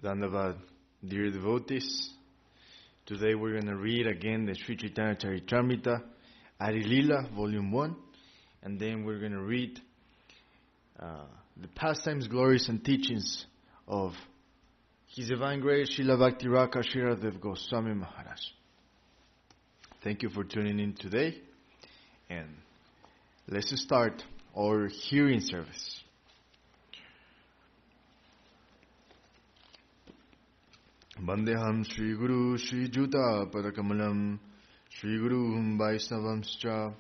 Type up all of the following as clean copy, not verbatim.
Dandavat, dear devotees. Today we're going to read again the Sri Chaitanya Charitamrta, Lila, Volume 1, and then we're going to read the pastimes, glories, and teachings of His Divine Grace Srila Bhakti Raka Gurudev Goswami Maharaj. Thank you for tuning in today, and let's start our hearing service. Vandeham Shri Guru Shri Juta Padakamalam Shri Guru Vaisnavamscha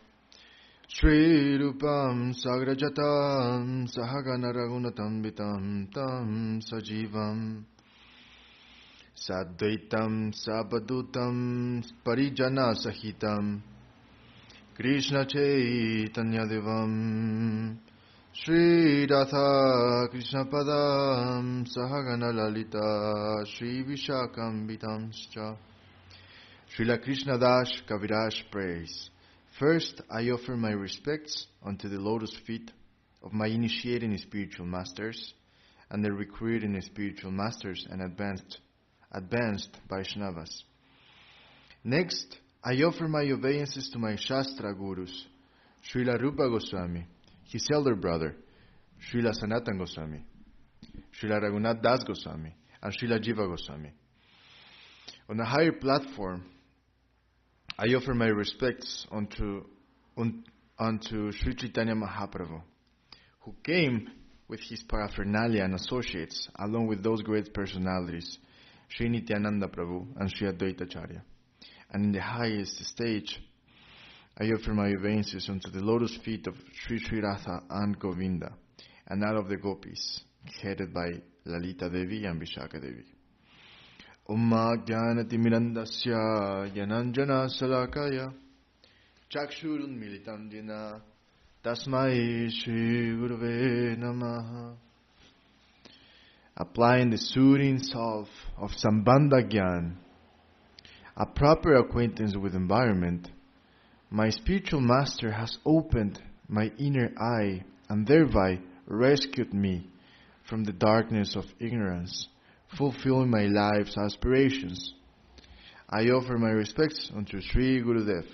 Shri Rupam Sagrajatam Sahagana Ragunatam Vitam Tam Sajivam Sadvaitam Sabadutam Parijana Sahitam Krishna Chaitanya Devam Shri Radha Krishna Padam Sahagana Lalita Shri Vishakam Vitamscha Srila Krishna Das Kaviraj prays. First, I offer my respects unto the lotus feet of my initiating spiritual masters and the recruiting spiritual masters and advanced Vaishnavas. Next, I offer my obeisances to my Shastra Gurus, Srila Rupa Goswami, his elder brother, Srila Sanatana Goswami, Srila Raghunath Das Goswami, and Srila Jiva Goswami. On a higher platform, I offer my respects unto Sri Chaitanya Mahaprabhu, who came with his paraphernalia and associates, along with those great personalities, Sri Nityananda Prabhu and Sri Advaita Acharya. And in the highest stage, I offer my obeisances unto the lotus feet of Sri Sri Radha and Govinda, and all of the gopis, headed by Lalita Devi and Vishaka Devi. Umma Jnanati Mirandasya Yananjana Salakaya Chakshurun Militam Jena Tasmai Shri Guruve Namaha. Applying the soothing salve of Sambandha Gyan, a proper acquaintance with environment, my spiritual master has opened my inner eye and thereby rescued me from the darkness of ignorance, fulfilling my life's aspirations. I offer my respects unto Sri Gurudev.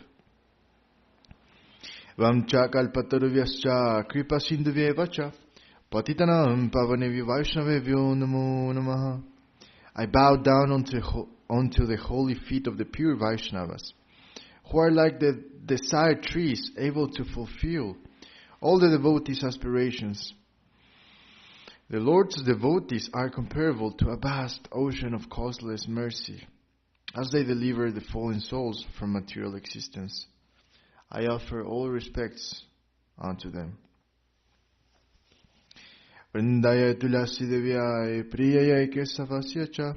Vamcha kalpatarvyascha kripa sindhuvyevacha patitanam pavanevyo vaishnavevyo namo namaha. I bow down unto the holy feet of the pure Vaishnavas, who are like the desired trees, able to fulfill all the devotees' aspirations. The Lord's devotees are comparable to a vast ocean of causeless mercy, as they deliver the fallen souls from material existence. I offer all respects unto them. Vrindaya tulasi devyaya priyaya kesavasya cha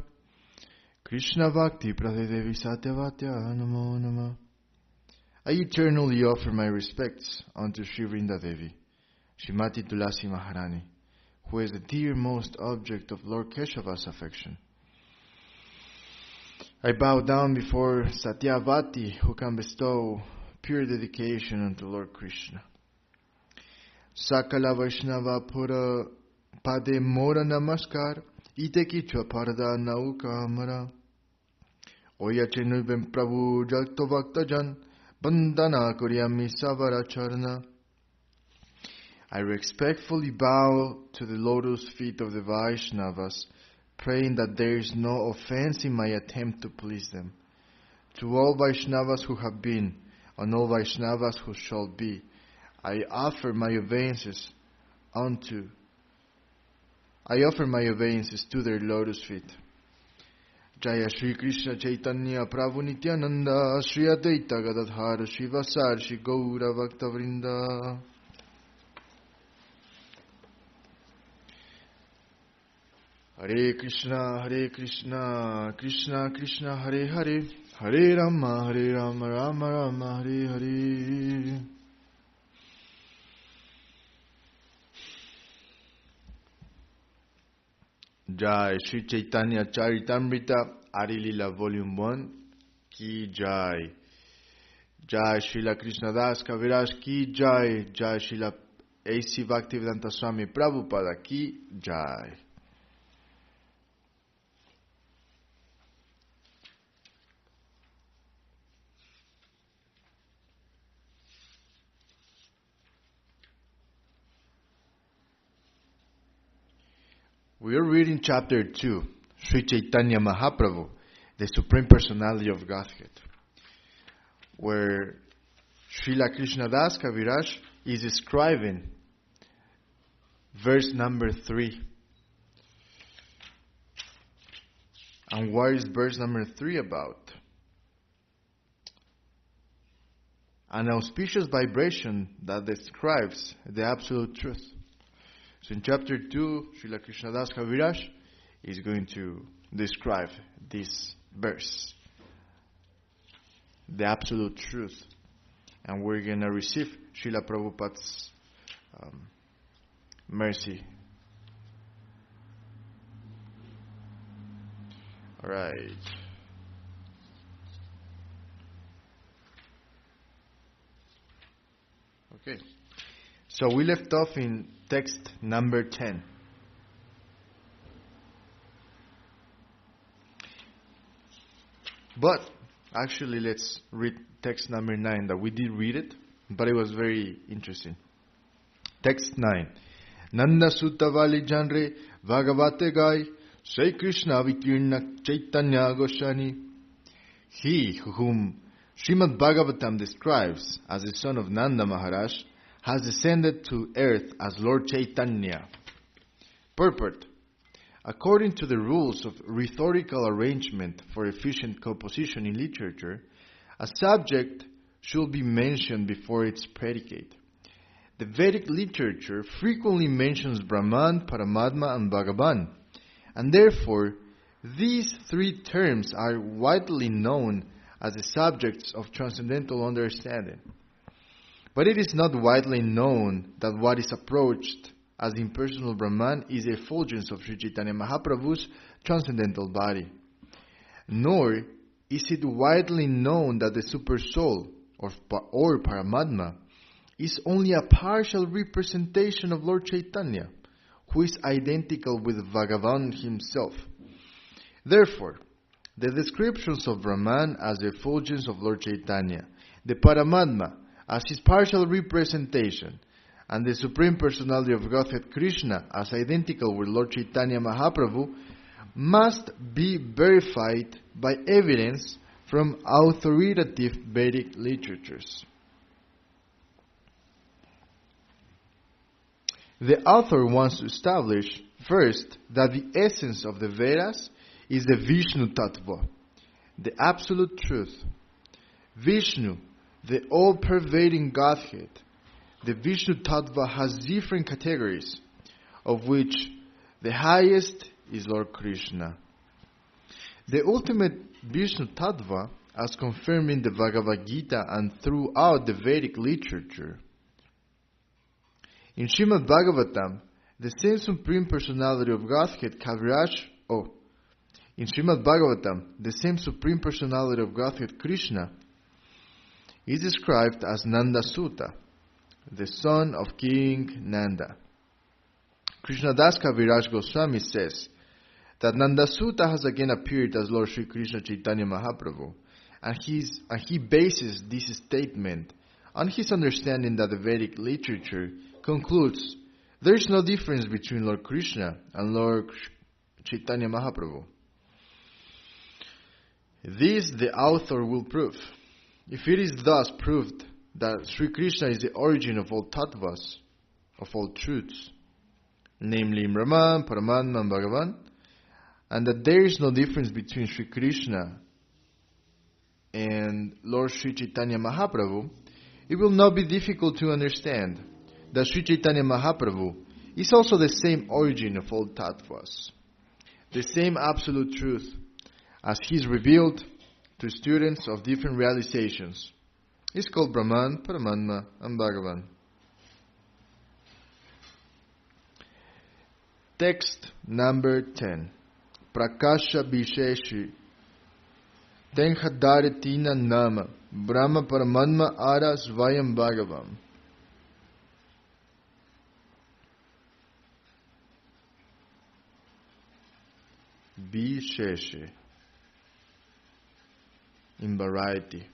Krishna bhakti pradevi satyavatya namo nama. I eternally offer my respects unto Sri Vrinda Devi, Srimati Tulasi Maharani, who is the dearmost object of Lord Keshava's affection. I bow down before Satyavati, who can bestow pure dedication unto Lord Krishna. Sakala Vaishnava Pura Pade Mora Namaskar Ite Kichwa Parada Nauka Amara Oya Chenubem Prabhu Jakto Bhaktajan Bandana Kuryami Savara Charana. I respectfully bow to the lotus feet of the Vaishnavas, praying that there is no offense in my attempt to please them. To all Vaishnavas who have been, and all Vaishnavas who shall be, I offer my obeisances to their lotus feet. Jaya Shri Krishna Chaitanya Prabhu Nityananda Shri Advaita Gadadhara Shri Vasar Shri Gaura Bhakta Vrinda. Hare Krishna, Krishna Krishna, Hare Hare, Hare Rama, Rama Rama, Hare Hare. Jai Sri Chaitanya Charitamrta, Lila Volume 1, Ki Jai. Jai Srila Krishna Das Kaviraj Ki Jai. Jai Srila A.C. Bhaktivedanta Swami Prabhupada Ki Jai. We are reading chapter 2, Sri Chaitanya Mahaprabhu, the Supreme Personality of Godhead, where Srila Krishnadas Kaviraj is describing verse number 3. And what is verse number 3 about? An auspicious vibration that describes the absolute truth. So in chapter 2, Srila Krishnadas Kaviraj is going to describe this verse, the absolute truth. And we're going to receive Srila Prabhupada's mercy. All right. Okay. So we left off in text number 10. But actually, let's read text number 9. That we did read it, but it was very interesting. Text 9. Nanda Sutta Vali Janre Bhagavate Gai Sri Krishna Vikirna Chaitanya Goshani. He whom Srimad Bhagavatam describes as the son of Nanda Maharaj has descended to earth as Lord Chaitanya. Purport. According to the rules of rhetorical arrangement for efficient composition in literature, a subject should be mentioned before its predicate. The Vedic literature frequently mentions Brahman, Paramatma, and Bhagavan, and therefore these three terms are widely known as the subjects of transcendental understanding. But it is not widely known that what is approached as the impersonal Brahman is the effulgence of Sri Chaitanya Mahaprabhu's transcendental body. Nor is it widely known that the Super Soul, or Paramatma, is only a partial representation of Lord Chaitanya, who is identical with Bhagavan himself. Therefore, the descriptions of Brahman as the effulgence of Lord Chaitanya, the Paramatma as his partial representation, and the Supreme Personality of Godhead Krishna as identical with Lord Chaitanya Mahaprabhu must be verified by evidence from authoritative Vedic literatures. The author wants to establish first that the essence of the Vedas is the Vishnu Tattva, the absolute truth. Vishnu, the all-pervading Godhead. The Vishnu Tattva has different categories, of which the highest is Lord Krishna. The ultimate Vishnu Tattva, as confirmed in the Bhagavad Gita and throughout the Vedic literature. In Srimad Bhagavatam, the same Supreme Personality of Godhead in Srimad Bhagavatam, the same Supreme Personality of Godhead Krishna is described as Nanda Sutta, the son of King Nanda. Krishnadas Kaviraj Goswami says that Nanda Sutta has again appeared as Lord Sri Krishna Chaitanya Mahaprabhu, and he bases this statement on his understanding that the Vedic literature concludes there is no difference between Lord Krishna and Lord Chaitanya Mahaprabhu. This the author will prove. If it is thus proved that Sri Krishna is the origin of all tattvas, of all truths, namely Brahman, Paramatma, and Bhagavan, and that there is no difference between Sri Krishna and Lord Sri Chaitanya Mahaprabhu, it will not be difficult to understand that Sri Chaitanya Mahaprabhu is also the same origin of all tattvas, the same absolute truth, as he is revealed to students of different realizations. It's called Brahman, Paramatma, and Bhagavan. Text number 10. Prakasha Visheshi Tenhadaretina Nama Brahma Paramatma Ara Svayam Bhagavam. Visheshi, in variety.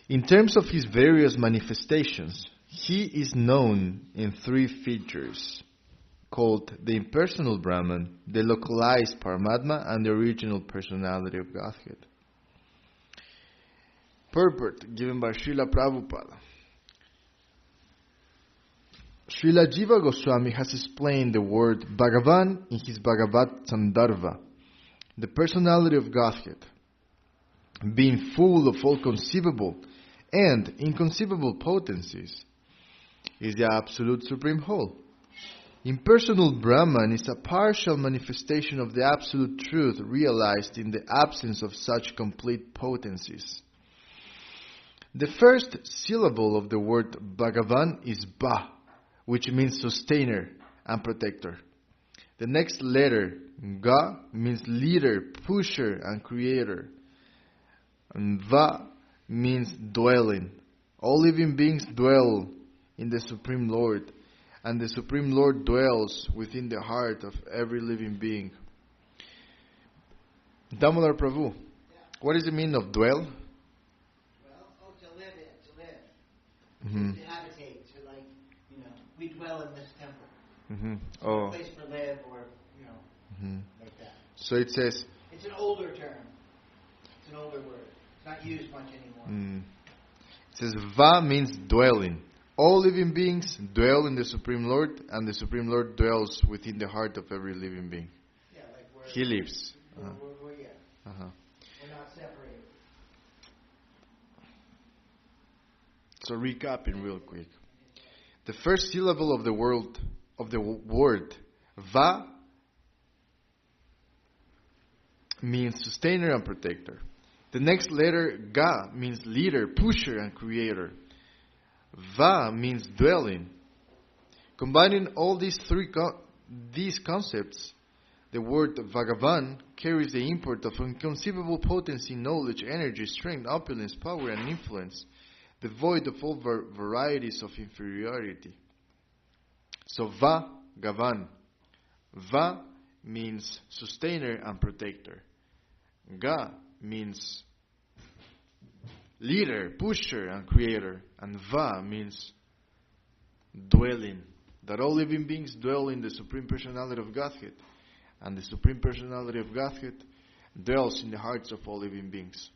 In terms of his various manifestations, he is known in three features. called the impersonal Brahman, the localized Paramatma, and the original personality of Godhead. Purport given by Srila Prabhupada. Srila Jiva Goswami has explained the word Bhagavan in his Bhagavat Sandarbha, the personality of Godhead, being full of all conceivable and inconceivable potencies, is the absolute supreme whole. Impersonal Brahman is a partial manifestation of the absolute truth realized in the absence of such complete potencies. The first syllable of the word Bhagavan is Ba, which means sustainer and protector. The next letter, Ga, means leader, pusher, and creator. And Va means dwelling. All living beings dwell in the Supreme Lord, and the Supreme Lord dwells within the heart of every living being. Damodar Prabhu, what is the meaning of dwell? Well, to live in, to habitate, we dwell in this temple. A place for live, or, like that. So it says... It's an older term. It's an older word. It's not used much anymore. It says, Va means dwelling. All living beings dwell in the Supreme Lord, and the Supreme Lord dwells within the heart of every living being. Yeah, like He lives. We're not separated. So recapping real quick. The first syllable of the word Va means sustainer and protector. The next letter Ga means leader, pusher, and creator. Va means dwelling. Combining all these concepts, the word Bhagavan carries the import of inconceivable potency, knowledge, energy, strength, opulence, power, and influence, devoid of all varieties of inferiority. So Va, Gavan. Va means sustainer and protector. Ga means leader, pusher, and creator. And Va means dwelling. That all living beings dwell in the Supreme Personality of Godhead. And the Supreme Personality of Godhead dwells in the hearts of all living beings.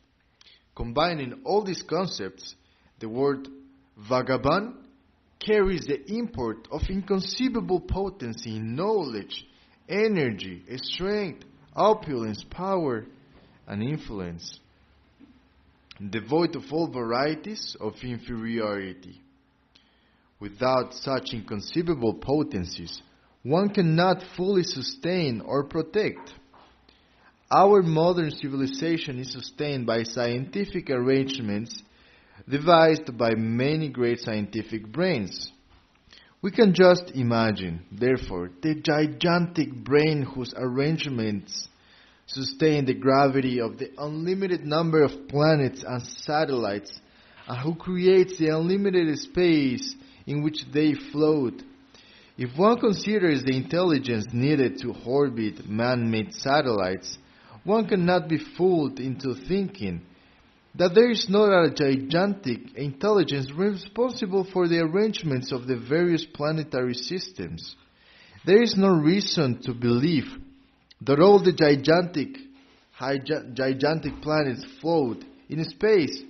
Combining all these concepts, the word Bhagavan carries the import of inconceivable potency, knowledge, energy, strength, opulence, power, and influence, devoid of all varieties of inferiority. Without such inconceivable potencies, one cannot fully sustain or protect. Our modern civilization is sustained by scientific arrangements devised by many great scientific brains. We can just imagine, therefore, the gigantic brain whose arrangements sustain the gravity of the unlimited number of planets and satellites, and who creates the unlimited space in which they float. If one considers the intelligence needed to orbit man-made satellites, one cannot be fooled into thinking that there is not a gigantic intelligence responsible for the arrangements of the various planetary systems. There is no reason to believe that all the gigantic planets float in space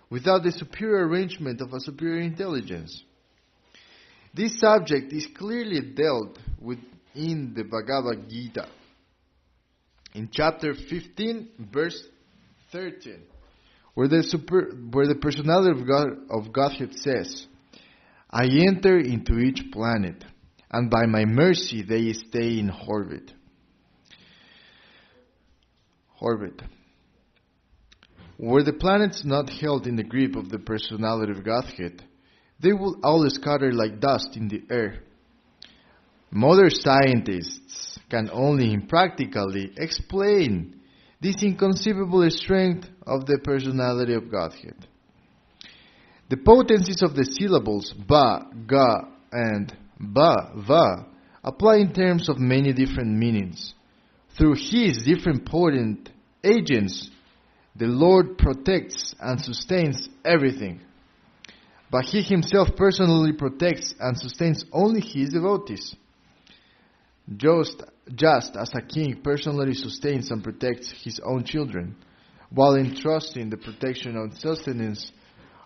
without the superior arrangement of a superior intelligence. This subject is clearly dealt with in the Bhagavad Gita, in chapter 15, verse 13, where the personality of Godhead says, I enter into each planet, and by my mercy they stay in orbit. Were the planets not held in the grip of the personality of Godhead, they will all scatter like dust in the air. Modern scientists can only impractically explain this inconceivable strength of the personality of Godhead. The potencies of the syllables Ba, Ga, and Ba, Va apply in terms of many different meanings. Through His different potent agents, the Lord protects and sustains everything. But He Himself personally protects and sustains only His devotees. just as a king personally sustains and protects his own children, while entrusting the protection and sustenance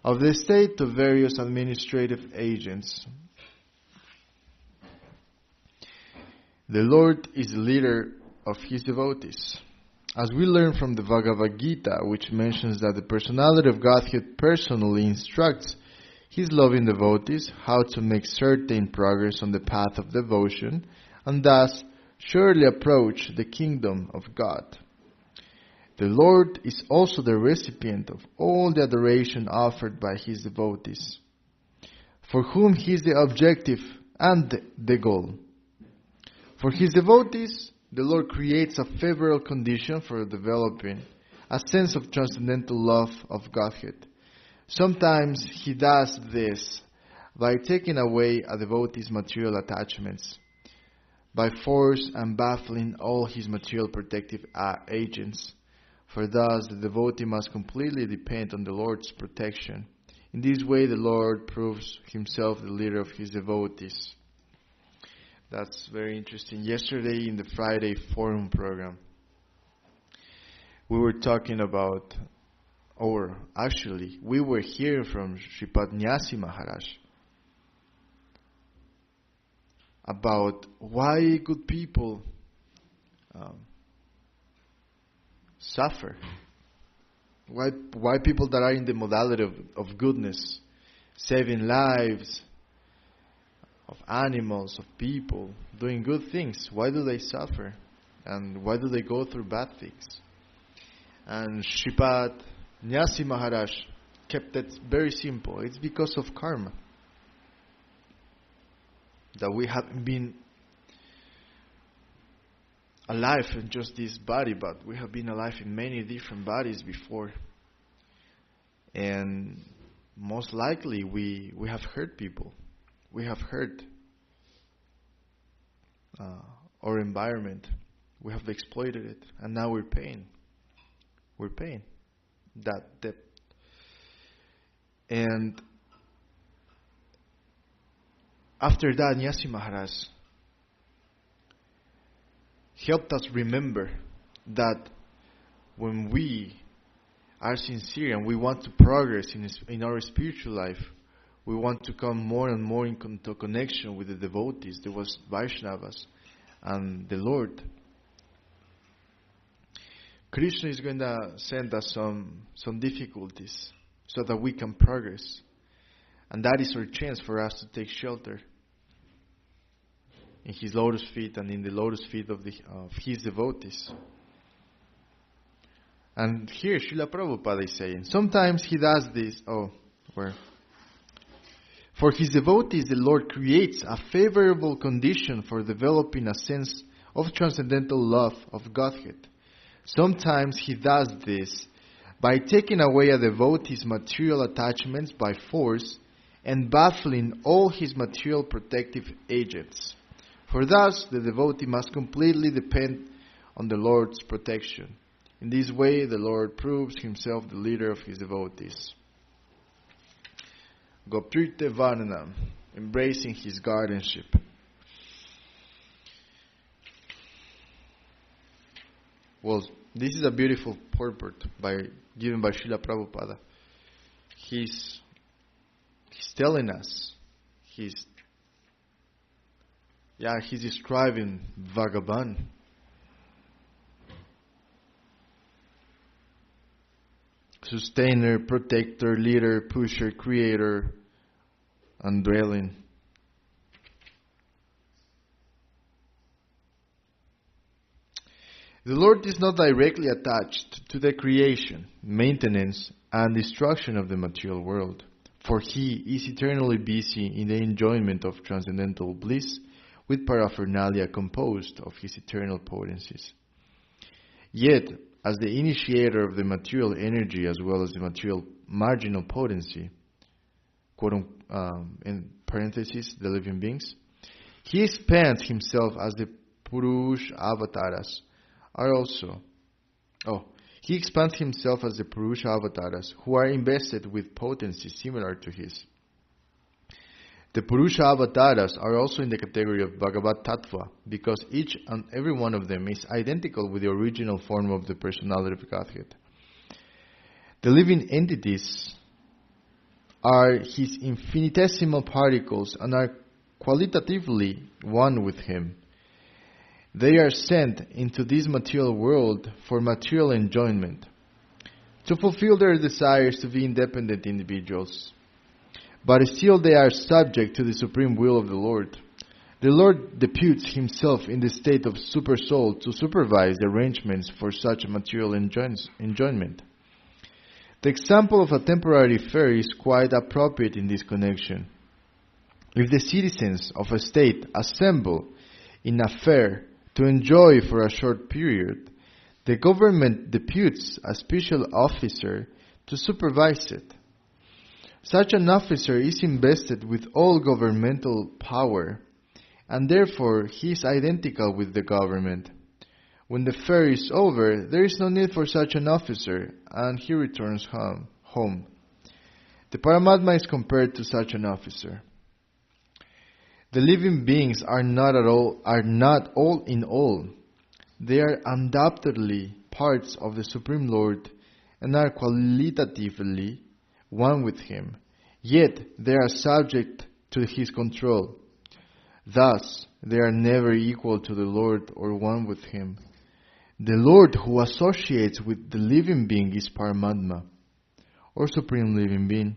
of the state to various administrative agents. The Lord is the leader of his devotees. As we learn from the Bhagavad Gita, which mentions that the personality of Godhead personally instructs his loving devotees how to make certain progress on the path of devotion, and thus surely approach the kingdom of God. The Lord is also the recipient of all the adoration offered by his devotees, for whom he is the objective and the goal. For his devotees, the Lord creates a favorable condition for developing a sense of transcendental love of Godhead. Sometimes he does this by taking away a devotee's material attachments, by force and baffling all his material protective agents. For thus the devotee must completely depend on the Lord's protection. In this way the Lord proves himself the leader of his devotees. That's very interesting. Yesterday in the Friday Forum program, we were talking about, or actually we were hearing from Sripad Nyasi Maharaj about why good people suffer. Why people that are in the modality of goodness, saving lives of animals, of people, doing good things, why do they suffer? And why do they go through bad things? And Sripad Nyasi Maharaj kept it very simple. It's because of karma. That we haven't been alive in just this body, but we have been alive in many different bodies before. And most likely we have hurt people. We have hurt our environment. We have exploited it. And now we're paying. We're paying that debt. And after that, Nyasi Maharaj helped us remember that when we are sincere and we want to progress in our spiritual life, we want to come more and more into connection with the devotees, the Vaishnavas, and the Lord. Krishna is going to send us some difficulties so that we can progress. And that is our chance for us to take shelter in his lotus feet and in the lotus feet of his devotees. And here Srila Prabhupada is saying, sometimes he does this. For his devotees, the Lord creates a favorable condition for developing a sense of transcendental love of Godhead. Sometimes he does this by taking away a devotee's material attachments by force and baffling all his material protective agents. For thus, the devotee must completely depend on the Lord's protection. In this way, the Lord proves himself the leader of his devotees. Goptrite Varnam, embracing his guardianship. Well, this is a beautiful purport given by Srila Prabhupada. He's telling us, he's describing Bhagavan. Sustainer, protector, leader, pusher, creator, and dwelling. The Lord is not directly attached to the creation, maintenance, and destruction of the material world, for He is eternally busy in the enjoyment of transcendental bliss with paraphernalia composed of His eternal potencies. Yet, as the initiator of the material energy as well as the material marginal potency, quote in parentheses, the living beings, He expands Himself as the Purush avatars He expands Himself as the Purusha avatars who are invested with potency similar to His. The Purusha avatars are also in the category of Bhagavat Tattva because each and every one of them is identical with the original form of the personality of Godhead. The living entities are His infinitesimal particles and are qualitatively one with Him. They are sent into this material world for material enjoyment, to fulfill their desires to be independent individuals. But still they are subject to the supreme will of the Lord. The Lord deputes Himself in the state of super soul to supervise the arrangements for such material enjoyment. The example of a temporary fair is quite appropriate in this connection. If the citizens of a state assemble in a fair to enjoy for a short period, the government deputes a special officer to supervise it. Such an officer is invested with all governmental power, and therefore he is identical with the government. When the fair is over, there is no need for such an officer, and he returns home. The Paramatma is compared to such an officer. The living beings are not all in all. They are undoubtedly parts of the Supreme Lord and are qualitatively one with Him, yet they are subject to His control. Thus, they are never equal to the Lord or one with Him. The Lord who associates with the living being is Paramatma, or Supreme Living Being.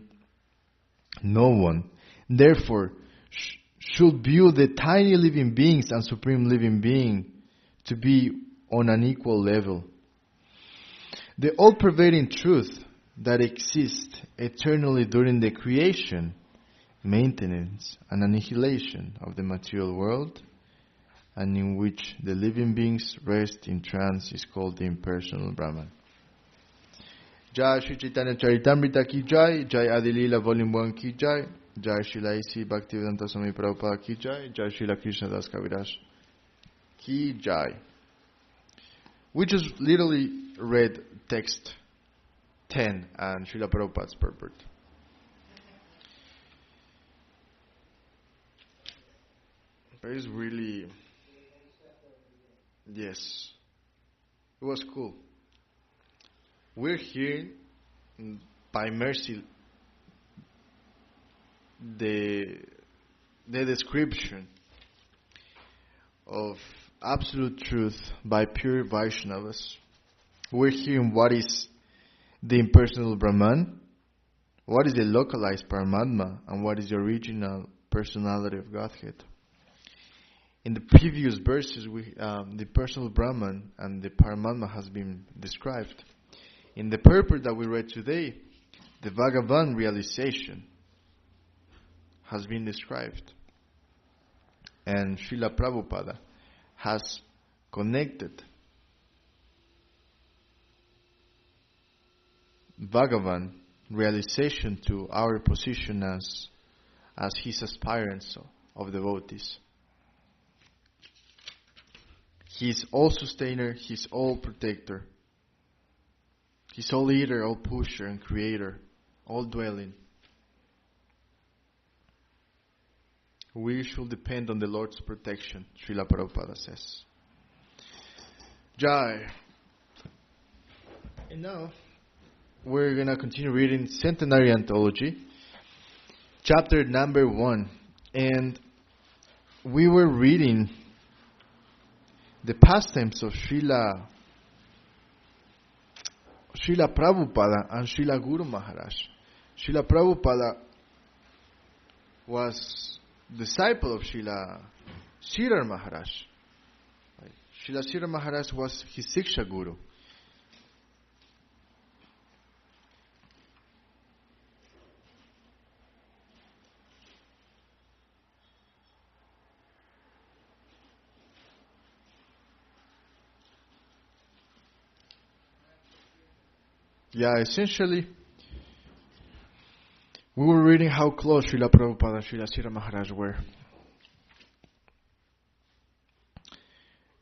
No one, therefore, should view the tiny living beings and Supreme Living Being to be on an equal level. The all-pervading truth that exists eternally during the creation, maintenance, and annihilation of the material world, and in which the living beings rest in trance, is called the impersonal Brahman. Jaya Sri Chaitanya Charitamrta ki Jai, Jaya Adi Lila Volume 1 ki Jai, Jaya Srila A.C. Bhaktivedanta Swami Prabhupada ki Jai, Jaya Srila Krishna Das Kaviraj ki Jai. We just literally read text 10 and Srila Prabhupada's purport. But it's really, yes, it was cool. We're here by mercy the description of absolute truth by pure Vaishnavas. We're hearing what is the impersonal Brahman, what is the localized Paramatma, and what is the original personality of Godhead. In the previous verses, the personal Brahman and the Paramatma has been described. In the purport that we read today, the Bhagavan realization has been described. And Srila Prabhupada has connected Bhagavan realization to our position as his aspirants of devotees. He is all sustainer, he is all protector. He is all leader, all pusher and creator, all dwelling. We should depend on the Lord's protection, Srila Prabhupada says. Jai. And now, we're going to continue reading Centenary Anthology, chapter number 1. And we were reading the pastimes of Srila Prabhupada and Srila Guru Maharaj. Srila Prabhupada was disciple of Srila Sridhar Maharaj. Srila Sridhar Maharaj was his Siksha Guru. Yeah, essentially, we were reading how close Srila Prabhupada and Srila Sridhar Maharaj were.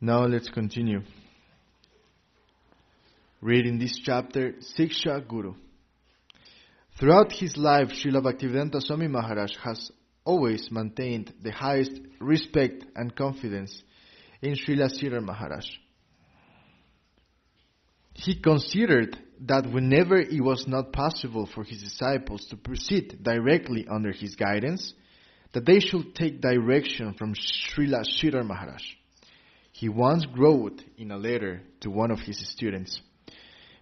Now let's continue reading this chapter, Siksha Guru. Throughout his life, Srila Bhaktivedanta Swami Maharaj has always maintained the highest respect and confidence in Srila Sridhar Maharaj. He considered that whenever it was not possible for his disciples to proceed directly under his guidance, that they should take direction from Srila Sridhar Maharaj. He once wrote in a letter to one of his students,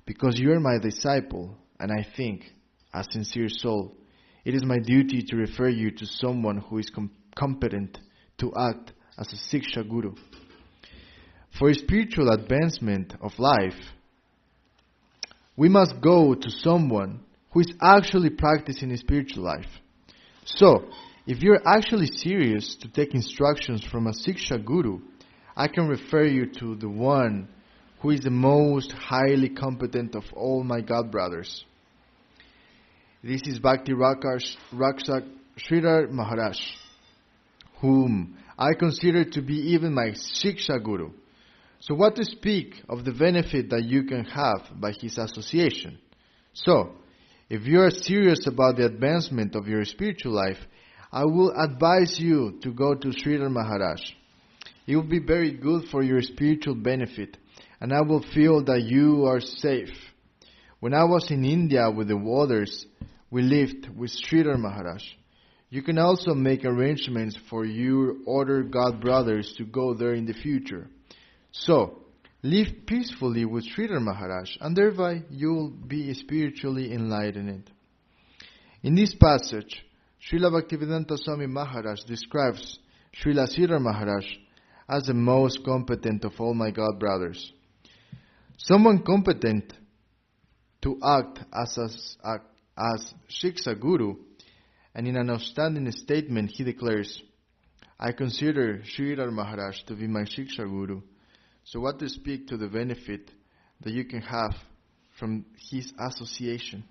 "Because you are my disciple, and I think, a sincere soul, it is my duty to refer you to someone who is competent to act as a Siksha Guru. For spiritual advancement of life, we must go to someone who is actually practicing spiritual life. So, if you're actually serious to take instructions from a Siksha Guru, I can refer you to the one who is the most highly competent of all my God brothers. This is Bhakti Rakshak Sridhar Maharaj, whom I consider to be even my Siksha Guru. So what to speak of the benefit that you can have by his association? So, if you are serious about the advancement of your spiritual life, I will advise you to go to Sridhar Maharaj. It will be very good for your spiritual benefit, and I will feel that you are safe. When I was in India with the others, we lived with Sridhar Maharaj. You can also make arrangements for your other God brothers to go there in the future. So, live peacefully with Sridhar Maharaj, and thereby you will be spiritually enlightened." In this passage, Srila Bhaktivedanta Swami Maharaj describes Srila Sridhar Maharaj as the most competent of all my God brothers. Someone competent to act as Shiksha Guru, and in an outstanding statement he declares, "I consider Sridhar Maharaj to be my Shiksha Guru." So what to speak to the benefit that you can have from his association?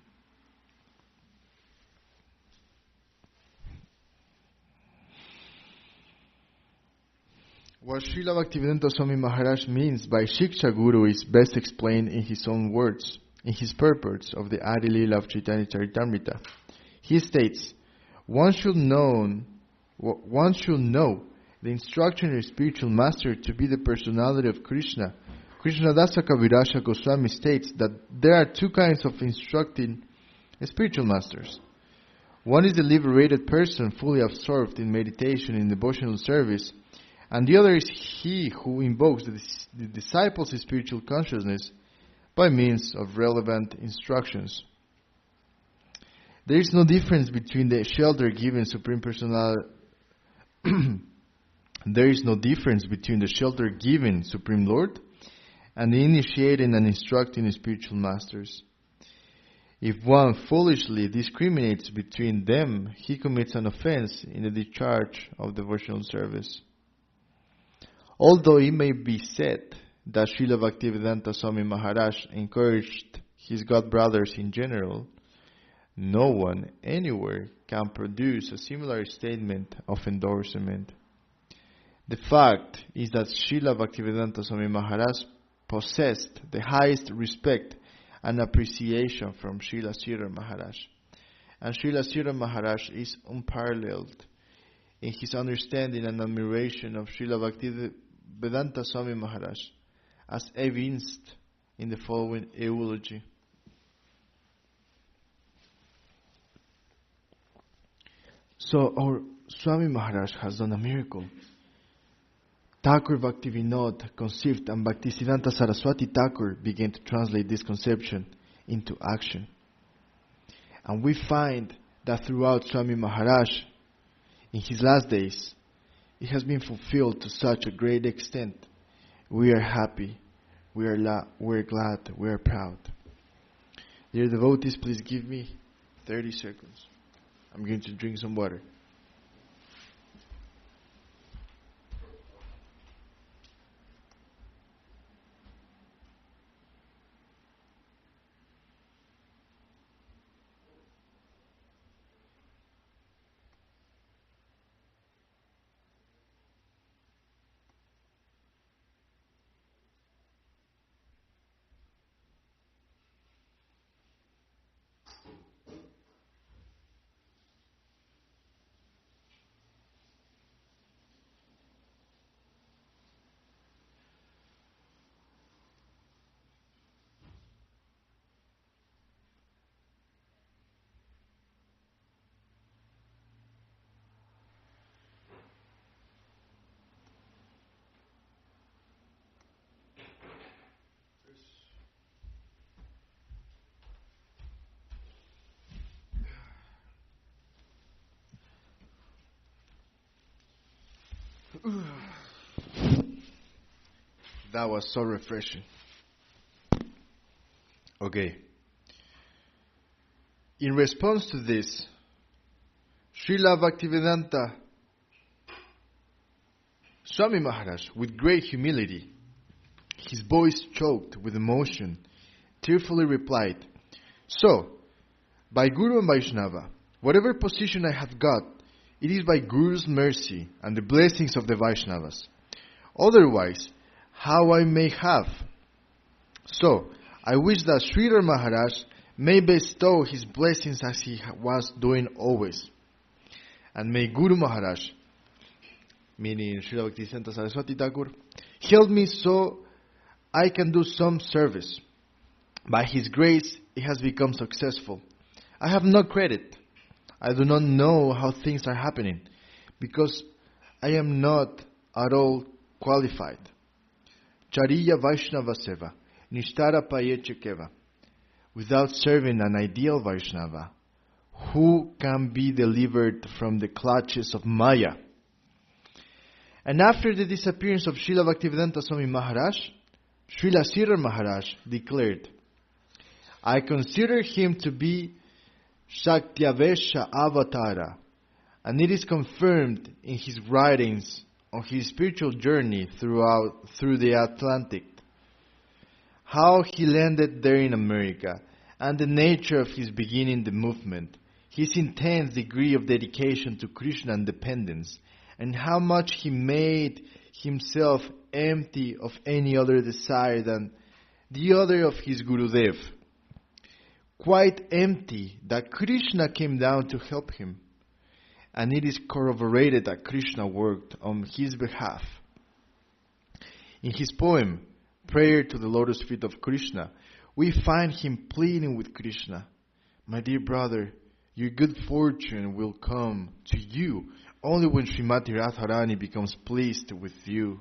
What Srila Bhaktivedanta Swami Maharaj means by Shiksha Guru is best explained in his own words, in his purports of the Adi Lila of Chaitanya Charitamrta. He states, one should know the instruction of a spiritual master to be the personality of Krishna. Krishnadasa Kaviraj Goswami states that there are two kinds of instructing spiritual masters. One is the liberated person fully absorbed in meditation and devotional service, and the other is he who invokes the disciple's spiritual consciousness by means of relevant instructions. There is no difference between the shelter given Supreme Personality. There is no difference between the shelter given Supreme Lord and the initiating and instructing spiritual masters. If one foolishly discriminates between them, he commits an offense in the discharge of devotional service. Although it may be said that Srila Bhaktivedanta Swami Maharaj encouraged his God brothers in general, no one anywhere can produce a similar statement of endorsement. The fact is that Srila Bhaktivedanta Swami Maharaj possessed the highest respect and appreciation from Srila Sridhar Maharaj. And Srila Sridhar Maharaj is unparalleled in his understanding and admiration of Srila Bhaktivedanta Swami Maharaj, as evinced in the following eulogy. So our Swami Maharaj has done a miracle. Thakur Bhaktivinoda conceived, and Bhaktisiddhanta Saraswati Thakur began to translate this conception into action. And we find that throughout Swami Maharaj, in his last days, it has been fulfilled to such a great extent. We are happy, we are glad, we are proud. Dear devotees, please give me 30 seconds. I'm going to drink some water. That was so refreshing. Okay. In response to this, Srila Bhaktivedanta Swami Maharaj, with great humility, his voice choked with emotion, tearfully replied, "So, by Guru and Vaishnava, whatever position I have got, it is by Guru's mercy and the blessings of the Vaishnavas. Otherwise, how I may have? So, I wish that Srila Maharaj may bestow his blessings as he was doing always. And may Guru Maharaj," meaning Srila Bhaktisiddhanta Saraswati Thakur, "help me so I can do some service. By his grace, it has become successful. I have no credit. I do not know how things are happening, because I am not at all qualified. Chariya Vaishnava Seva, Nishtara Payeche Keva. Without serving an ideal Vaishnava, who can be delivered from the clutches of Maya?" And after the disappearance of Srila Bhaktivedanta Swami Maharaj, Srila Sridhar Maharaj declared, "I consider him to be Shaktyavesha Avatara, and it is confirmed in his writings on his spiritual journey through the Atlantic, how he landed there in America, and the nature of his beginning the movement, his intense degree of dedication to Krishna and dependence, and how much he made himself empty of any other desire than the other of his Gurudev. Quite empty that Krishna came down to help him, and it is corroborated that Krishna worked on his behalf. In his poem, Prayer to the Lotus Feet of Krishna, we find him pleading with Krishna, "My dear brother, your good fortune will come to you only when Srimati Radharani becomes pleased with you."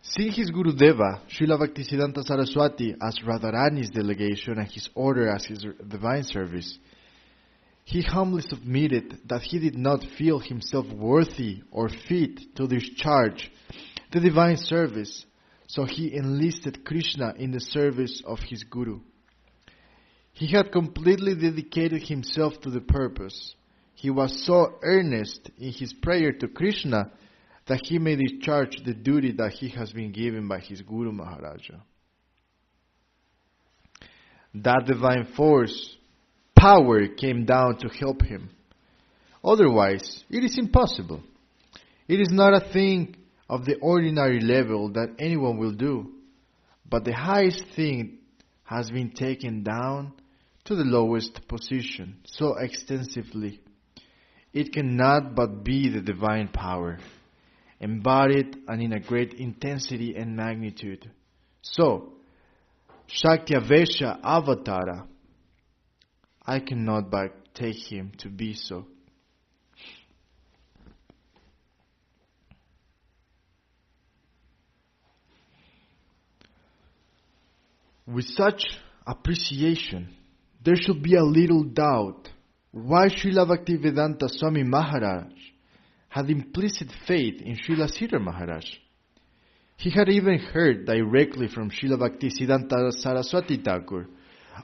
Seeing his Gurudeva, Srila Bhaktisiddhanta Saraswati, as Radharani's delegation and his order as his divine service, he humbly submitted that he did not feel himself worthy or fit to discharge the divine service, so he enlisted Krishna in the service of his Guru. He had completely dedicated himself to the purpose. He was so earnest in his prayer to Krishna that he may discharge the duty that he has been given by his Guru Maharaja. That divine force, power, came down to help him. Otherwise, it is impossible. It is not a thing of the ordinary level that anyone will do, but the highest thing has been taken down to the lowest position so extensively. It cannot but be the divine power, embodied and in a great intensity and magnitude. So, Shaktyavesha Avatara, I cannot but take him to be so. With such appreciation, there should be a little doubt why Srila Bhaktivedanta Swami Maharaj had implicit faith in Srila Sridhar Maharaj. He had even heard directly from Srila Bhaktisiddhanta Saraswati Thakur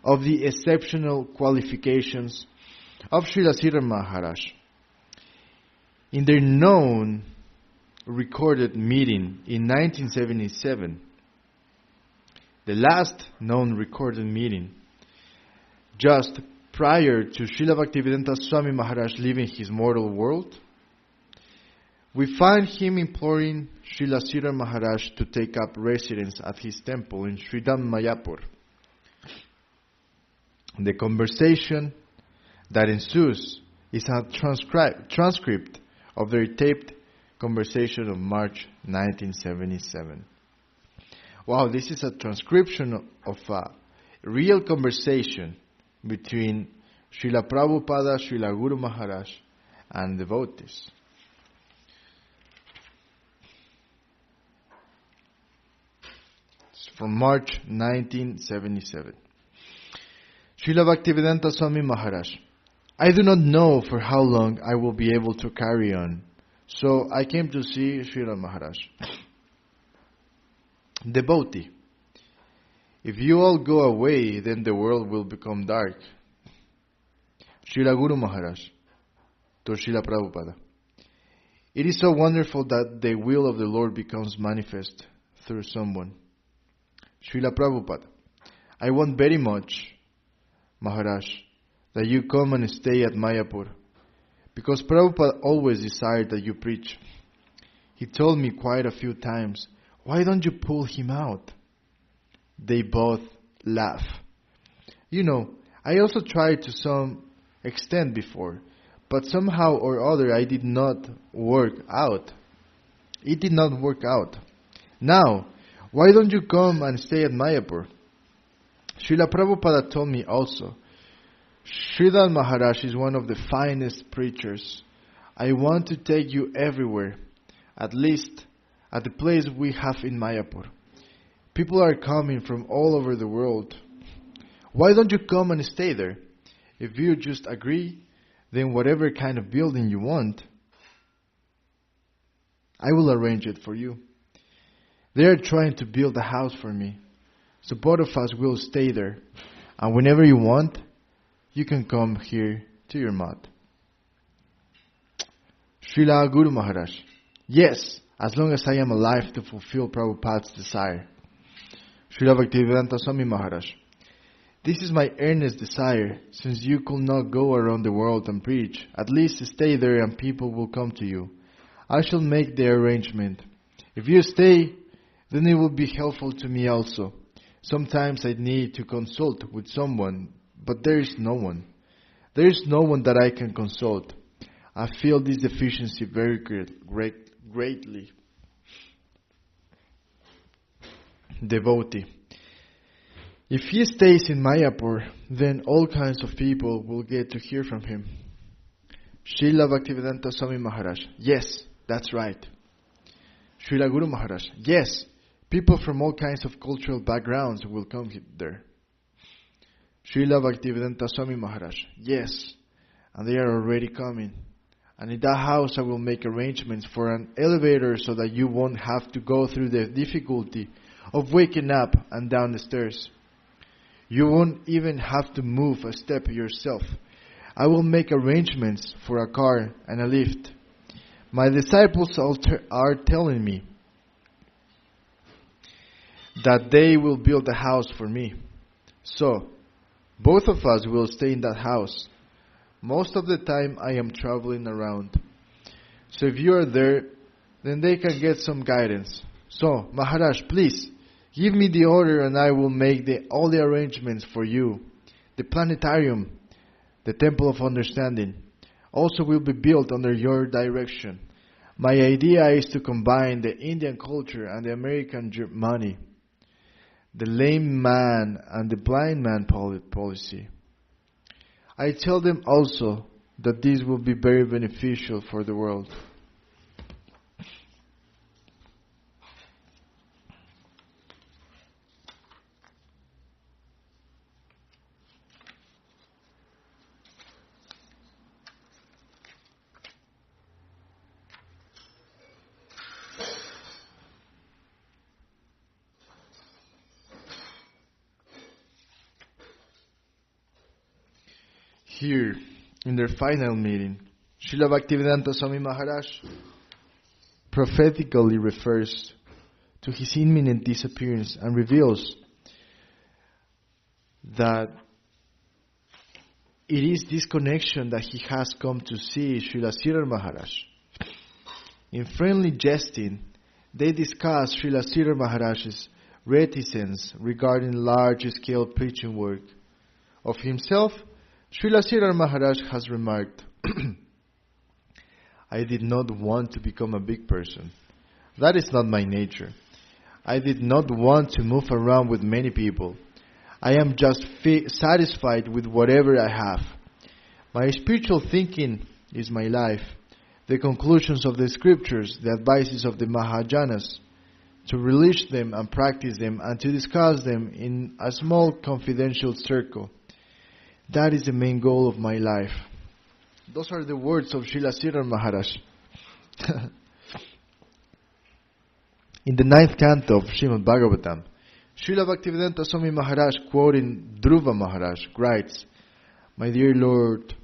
of the exceptional qualifications of Srila Sridhar Maharaj. In their known recorded meeting in 1977, the last known recorded meeting, just prior to Srila Bhaktivedanta Swami Maharaj leaving his mortal world, we find him imploring Srila Sridhar Maharaj to take up residence at his temple in Sridham Mayapur. The conversation that ensues is a transcript of their taped conversation of March 1977. Wow, this is a transcription of a real conversation between Srila Prabhupada, Srila Guru Maharaj, and devotees. It's from March 1977. Srila Bhaktivedanta Swami Maharaj. I do not know for how long I will be able to carry on, so I came to see Srila Maharaj. Devotee. If you all go away, then the world will become dark. Srila Guru Maharaj to Srila Prabhupada. It is so wonderful that the will of the Lord becomes manifest through someone. Srila Prabhupada. I want very much, Maharaj, that you come and stay at Mayapur, because Prabhupada always desired that you preach. He told me quite a few times, why don't you pull him out? They both laugh. You know, I also tried to some extent before, but somehow or other I did not work out. It did not work out. Now, why don't you come and stay at Mayapur? Srila Prabhupada told me also, Sridhar Maharaj is one of the finest preachers. I want to take you everywhere, at least at the place we have in Mayapur. People are coming from all over the world. Why don't you come and stay there? If you just agree, then whatever kind of building you want, I will arrange it for you. They are trying to build a house for me, so both of us will stay there. And whenever you want, you can come here to your mat. Srila Guru Maharaj. Yes, as long as I am alive to fulfill Prabhupada's desire. Srila Bhaktivedanta Swami Maharaj. This is my earnest desire, since you could not go around the world and preach. At least stay there and people will come to you. I shall make the arrangement. If you stay, then it will be helpful to me also. Sometimes I need to consult with someone, but there is no one. There is no one that I can consult. I feel this deficiency very greatly. Devotee. If he stays in Mayapur, then all kinds of people will get to hear from him. Srila Bhaktivedanta Swami Maharaj. Yes, that's right. Srila Guru Maharaj. Yes, people from all kinds of cultural backgrounds will come there. Srila Bhaktivedanta Swami Maharaj. Yes, and they are already coming. And in that house I will make arrangements for an elevator so that you won't have to go through the difficulty of waking up and down the stairs. You won't even have to move a step yourself. I will make arrangements for a car and a lift. My disciples are telling me that they will build a house for me. So, both of us will stay in that house. Most of the time I am traveling around. So if you are there, then they can get some guidance. So, Maharaj, please, give me the order and I will make all the arrangements for you. The planetarium, the Temple of Understanding, also will be built under your direction. My idea is to combine the Indian culture and the American money, the lame man and the blind man policy. I tell them also that this will be very beneficial for the world. Here, in their final meeting, Srila Bhaktivedanta Swami Maharaj prophetically refers to his imminent disappearance and reveals that it is this connection that he has come to see Srila Sridhar Maharaj. In friendly jesting, they discuss Srila Sridhar Maharaj's reticence regarding large-scale preaching work. Of himself, Srila Sridhar Maharaj has remarked, I did not want to become a big person. That is not my nature. I did not want to move around with many people. I am just satisfied with whatever I have. My spiritual thinking is my life. The conclusions of the scriptures, the advices of the Mahajanas, to relish them and practice them, and to discuss them in a small confidential circle. That is the main goal of my life. Those are the words of Srila Sridhar Maharaj. In the 9th canto of Srimad Bhagavatam, Srila Bhaktivedanta Swami Maharaj, quoting Dhruva Maharaj, writes, "My dear Lord,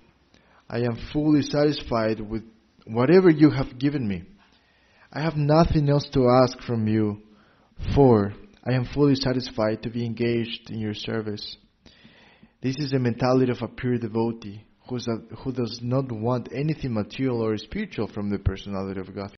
I am fully satisfied with whatever you have given me. I have nothing else to ask from you, for I am fully satisfied to be engaged in your service." This is the mentality of a pure devotee who does not want anything material or spiritual from the personality of God